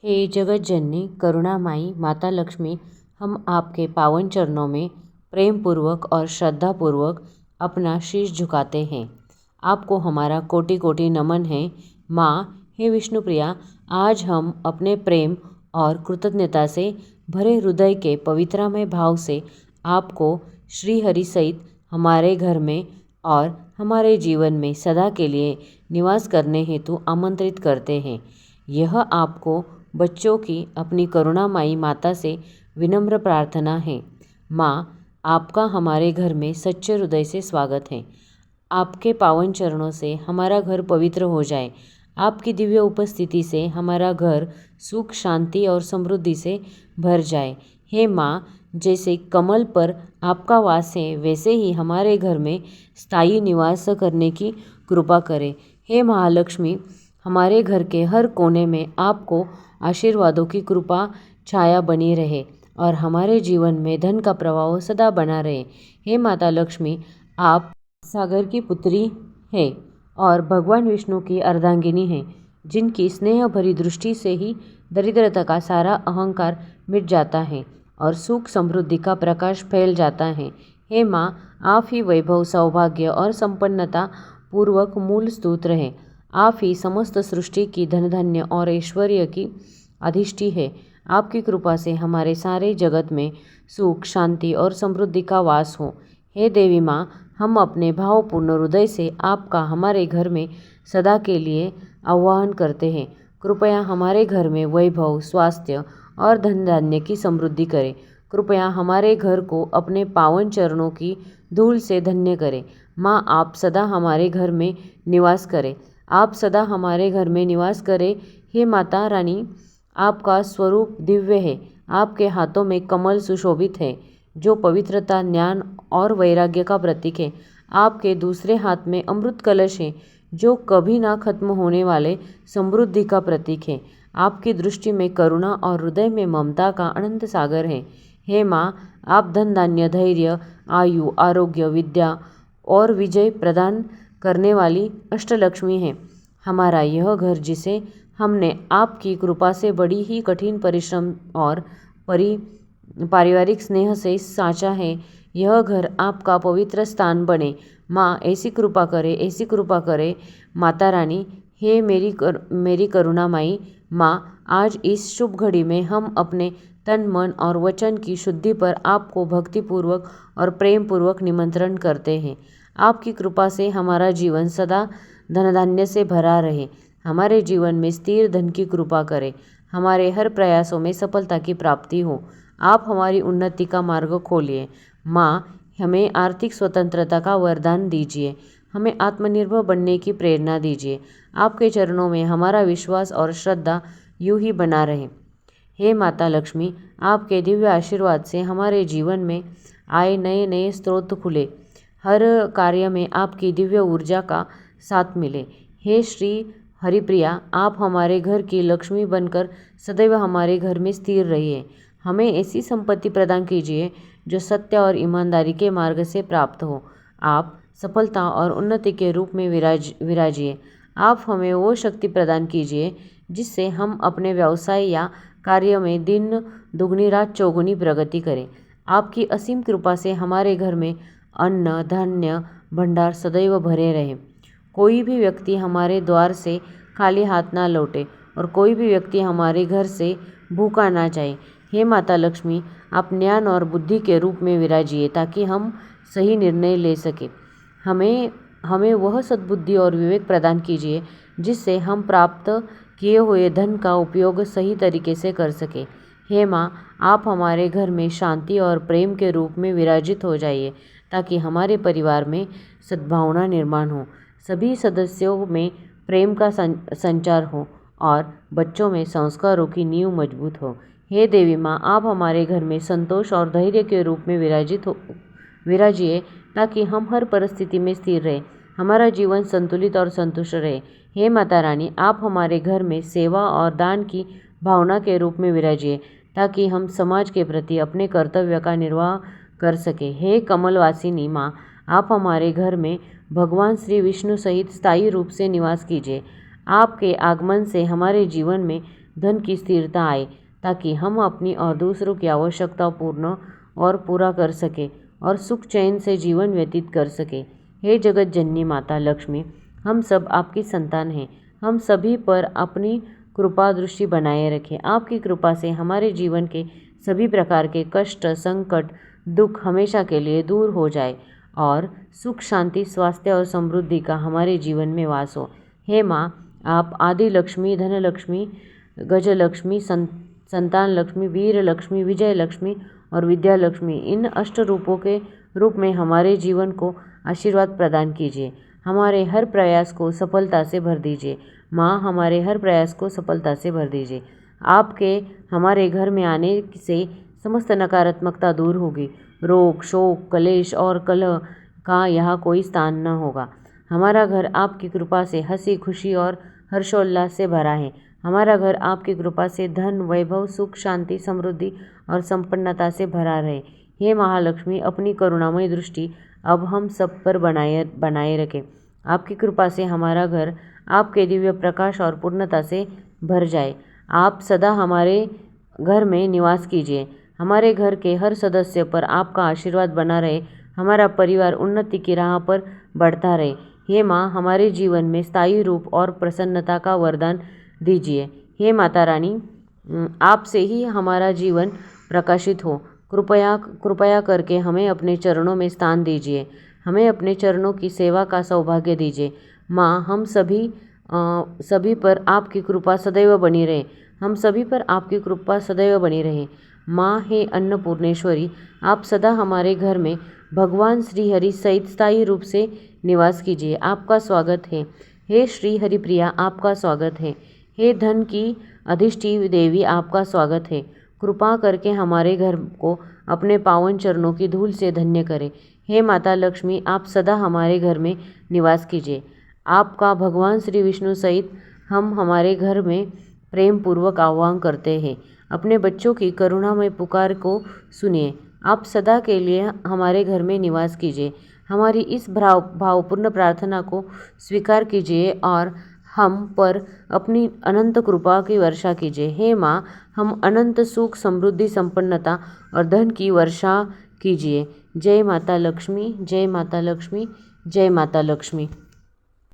हे जगत जननी करुणामाई माता लक्ष्मी, हम आपके पावन चरणों में प्रेम पूर्वक और श्रद्धा पूर्वक अपना शीश झुकाते हैं। आपको हमारा कोटि कोटि नमन है। माँ, हे विष्णुप्रिया, आज हम अपने प्रेम और कृतज्ञता से भरे हृदय के पवित्रमय भाव से आपको श्री हरि सहित हमारे घर में और हमारे जीवन में सदा के लिए निवास करने हेतु आमंत्रित करते हैं। यह आपको बच्चों की अपनी करुणामयी माता से विनम्र प्रार्थना है। माँ, आपका हमारे घर में सच्चे हृदय से स्वागत है। आपके पावन चरणों से हमारा घर पवित्र हो जाए। आपकी दिव्य उपस्थिति से हमारा घर सुख, शांति और समृद्धि से भर जाए। हे माँ, जैसे कमल पर आपका वास है, वैसे ही हमारे घर में स्थायी निवास करने की कृपा करें। हे महालक्ष्मी, हमारे घर के हर कोने में आपको आशीर्वादों की कृपा छाया बनी रहे और हमारे जीवन में धन का प्रवाह सदा बना रहे। हे माता लक्ष्मी, आप सागर की पुत्री हैं और भगवान विष्णु की अर्धांगिनी हैं, जिनकी स्नेह भरी दृष्टि से ही दरिद्रता का सारा अहंकार मिट जाता है और सुख समृद्धि का प्रकाश फैल जाता है। हे माँ, आप ही वैभव, सौभाग्य और संपन्नता पूर्वक मूल स्तोत्र हैं। आप ही समस्त सृष्टि की धन धान्य और ऐश्वर्य की अधिष्ठी है। आपकी कृपा से हमारे सारे जगत में सुख, शांति और समृद्धि का वास हो। हे देवी माँ, हम अपने भावपूर्ण हृदय से आपका हमारे घर में सदा के लिए आह्वान करते हैं। कृपया हमारे घर में वैभव, स्वास्थ्य और धन धान्य की समृद्धि करें। कृपया हमारे घर को अपने पावन चरणों की धूल से धन्य करें। माँ, आप सदा हमारे घर में निवास करें। आप सदा हमारे घर में निवास करें। हे माता रानी, आपका स्वरूप दिव्य है। आपके हाथों में कमल सुशोभित है, जो पवित्रता, ज्ञान और वैराग्य का प्रतीक है। आपके दूसरे हाथ में अमृत कलश है, जो कभी ना खत्म होने वाले समृद्धि का प्रतीक है। आपकी दृष्टि में करुणा और हृदय में ममता का अनंत सागर है। हे माँ, आप धन धान्य, धैर्य, आयु, आरोग्य, विद्या और विजय प्रदान करने वाली अष्टलक्ष्मी हैं। हमारा यह घर, जिसे हमने आपकी कृपा से बड़ी ही कठिन परिश्रम और पारिवारिक स्नेह से साँचा है, यह घर आपका पवित्र स्थान बने। माँ, ऐसी कृपा करे, ऐसी कृपा करे माता रानी। हे मेरी करुणामयी माँ, आज इस शुभ घड़ी में हम अपने तन, मन और वचन की शुद्धि पर आपको भक्तिपूर्वक और प्रेम पूर्वक निमंत्रण करते हैं। आपकी कृपा से हमारा जीवन सदा धन धान्य से भरा रहे। हमारे जीवन में स्थिर धन की कृपा करें। हमारे हर प्रयासों में सफलता की प्राप्ति हो। आप हमारी उन्नति का मार्ग खोलिए। माँ, हमें आर्थिक स्वतंत्रता का वरदान दीजिए। हमें आत्मनिर्भर बनने की प्रेरणा दीजिए। आपके चरणों में हमारा विश्वास और श्रद्धा यूं ही बना रहे। हे माता लक्ष्मी, आपके दिव्य आशीर्वाद से हमारे जीवन में आए नए नए स्रोत खुले। हर कार्य में आपकी दिव्य ऊर्जा का साथ मिले। हे श्री हरिप्रिया, आप हमारे घर की लक्ष्मी बनकर सदैव हमारे घर में स्थिर रहिए। हमें ऐसी संपत्ति प्रदान कीजिए जो सत्य और ईमानदारी के मार्ग से प्राप्त हो। आप सफलता और उन्नति के रूप में विराजिए। आप हमें वो शक्ति प्रदान कीजिए जिससे हम अपने व्यवसाय या कार्य में दिन दुगनी रात चौगुनी प्रगति करें। आपकी असीम कृपा से हमारे घर में अन्न धान्य भंडार सदैव भरे रहे। कोई भी व्यक्ति हमारे द्वार से खाली हाथ ना लौटे और कोई भी व्यक्ति हमारे घर से भूखा ना जाए। हे माता लक्ष्मी, आप ज्ञान और बुद्धि के रूप में विराजिए ताकि हम सही निर्णय ले सकें। हमें वह सद्बुद्धि और विवेक प्रदान कीजिए जिससे हम प्राप्त किए हुए धन का उपयोग सही तरीके से कर सकें। हे माँ, आप हमारे घर में शांति और प्रेम के रूप में विराजित हो जाइए ताकि हमारे परिवार में सद्भावना निर्माण हो, सभी सदस्यों में प्रेम का संचार हो और बच्चों में संस्कारों की नींव मजबूत हो। हे देवी माँ, आप हमारे घर में संतोष और धैर्य के रूप में विराजिए ताकि हम हर परिस्थिति में स्थिर रहें, हमारा जीवन संतुलित और संतुष्ट रहे। हे माता रानी, आप हमारे घर में सेवा और दान की भावना के रूप में विराजिए ताकि हम समाज के प्रति अपने कर्तव्य का निर्वाह कर सकें। हे कमलवासिनी माँ, आप हमारे घर में भगवान श्री विष्णु सहित स्थायी रूप से निवास कीजिए। आपके आगमन से हमारे जीवन में धन की स्थिरता आए, ताकि हम अपनी और दूसरों की आवश्यकताओं पूर्ण और पूरा कर सके और सुख चैन से जीवन व्यतीत कर सके। हे जगत जननी माता लक्ष्मी, हम सब आपकी संतान हैं। हम सभी पर अपनी कृपा दृष्टि बनाए रखें। आपकी कृपा से हमारे जीवन के सभी प्रकार के कष्ट, संकट, दुख हमेशा के लिए दूर हो जाए और सुख, शांति, स्वास्थ्य और समृद्धि का हमारे जीवन में वास हो। हे माँ, आप आदि लक्ष्मी, धन लक्ष्मी, गज लक्ष्मी, संतान लक्ष्मी, वीर लक्ष्मी, विजय लक्ष्मी और विद्या लक्ष्मी, इन अष्ट रूपों के रूप में हमारे जीवन को आशीर्वाद प्रदान कीजिए। हमारे हर प्रयास को सफलता से भर दीजिए। माँ, हमारे हर प्रयास को सफलता से भर दीजिए। आपके हमारे घर में आने से समस्त नकारात्मकता दूर होगी। रोग, शोक, कलेश और कलह का यहाँ कोई स्थान न होगा। हमारा घर आपकी कृपा से हंसी खुशी और हर्षोल्लास से भरा है। हमारा घर आपकी कृपा से धन, वैभव, सुख, शांति, समृद्धि और संपन्नता से भरा रहे। हे महालक्ष्मी, अपनी करुणामय दृष्टि अब हम सब पर बनाए रखें। आपकी कृपा से हमारा घर आपके दिव्य प्रकाश और पूर्णता से भर जाए। आप सदा हमारे घर में निवास कीजिए। हमारे घर के हर सदस्य पर आपका आशीर्वाद बना रहे। हमारा परिवार उन्नति की राह पर बढ़ता रहे। हे माँ, हमारे जीवन में स्थायी रूप और प्रसन्नता का वरदान दीजिए। हे माता रानी, आपसे ही हमारा जीवन प्रकाशित हो। कृपया करके हमें अपने चरणों में स्थान दीजिए। हमें अपने चरणों की सेवा का सौभाग्य दीजिए। माँ, हम सभी पर आपकी कृपा सदैव बनी रहे। हम सभी पर आपकी कृपा सदैव बनी रहे। माँ, हे अन्नपूर्णेश्वरी, आप सदा हमारे घर में भगवान श्री हरि सहित स्थायी रूप से निवास कीजिए। आपका स्वागत है। हे श्री हरिप्रिया, आपका स्वागत है। हे धन की अधिष्ठी देवी, आपका स्वागत है। कृपा करके हमारे घर को अपने पावन चरणों की धूल से धन्य करें। हे माता लक्ष्मी, आप सदा हमारे घर में निवास कीजिए। आपका भगवान श्री विष्णु सहित हम हमारे घर में प्रेम पूर्वक आह्वान करते हैं। अपने बच्चों की करुणामय पुकार को सुनिए। आप सदा के लिए हमारे घर में निवास कीजिए। हमारी इस भावपूर्ण प्रार्थना को स्वीकार कीजिए और हम पर अपनी अनंत कृपा की वर्षा कीजिए। हे माँ, हम अनंत सुख, समृद्धि, संपन्नता और धन की वर्षा कीजिए। जय माता लक्ष्मी, जय माता लक्ष्मी, जय माता लक्ष्मी।